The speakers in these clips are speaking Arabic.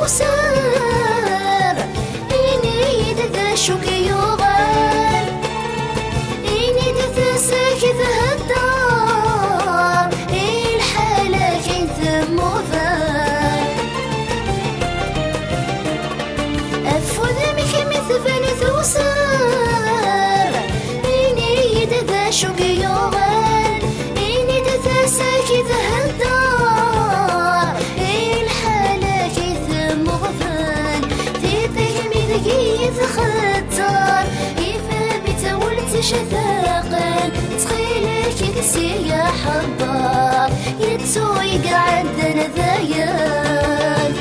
وسار إني ذا شوك يغال إني ذا ساكت هالدار الحالة كنت موفال أفوذ مك مثل وسار إني ذا شوك يغال إني ذا ساكت هالدار خطار يفهم تولت شفاقا تخيلك كسي يا حبار يتسو يقعد ذايان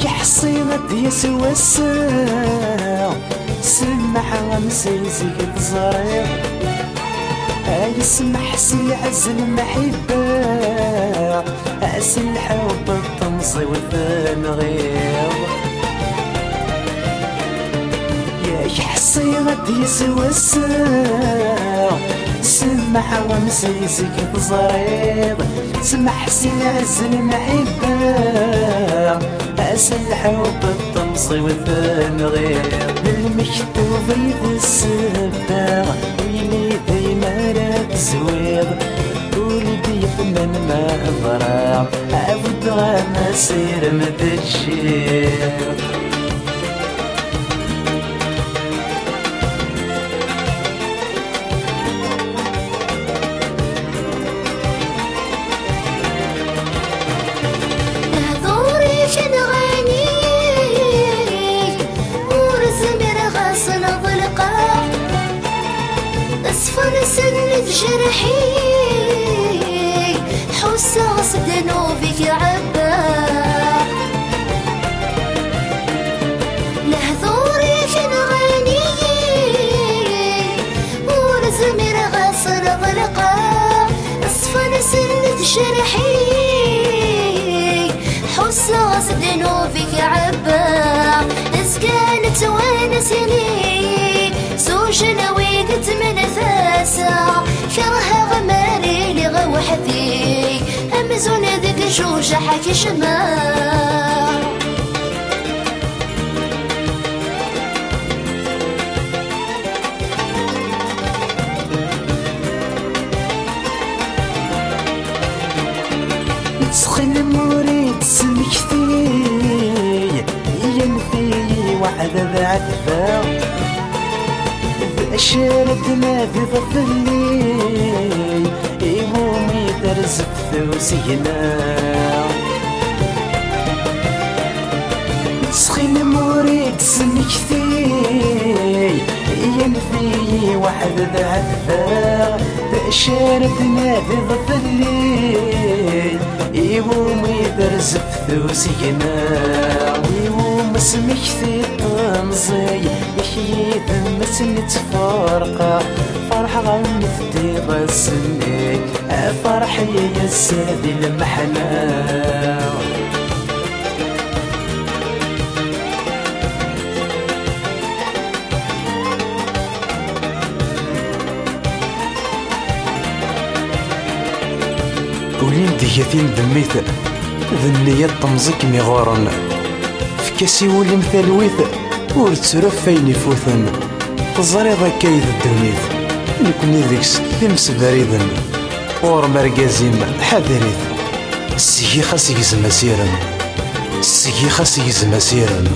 يا حصينة يسوى الساعة سمح غمسيزك تزرير يسمح سيعز المحبة أسل حب الطمصي والثنغير يا حصي غد يسوى الساعة سمح غمسيزك تزرير سمح سيعز المحبة أسل حب الطمصي والثنغير المكتوب في السباع ويلي دايما راك زوير ولدي يفنن ما ضراع عبد غانا سير مدشير سند جرحي حس غصب ذنوبك عبا لهذوري كان غني ورزمير غصن ضلقا اصفر سند جرحي حس غصب ذنوبك عبا إذ كانت ونسني زوجنا ويقت من ثاسا كره غماري لغوحتي أمزون ذيك جوج حكي شما تسخن مريد سمكتي ينفي وعد بعد شرد ما في ظفلي يمومي ترزق ثوسينا سخين مريد سمكتي ينفي واحد ذعثا شرد ما في ظفلي يمومي ترزق ثوسينا ويوم سمكتي طنزي يحيي ذمتني تفارقة فرح غنفتي غسني فرحي يا سادي المحنة ولين دياتين دميت ذنية طمزك مغارن فكاسي ولي مثالويت ور تسرف فين يفوثن تزريض كايد الدنيت نكوني ذيكس تمس بريدن ور مركزيم حذريت السيخ خاص يزم سيرن السيخ خاص يزم سيرن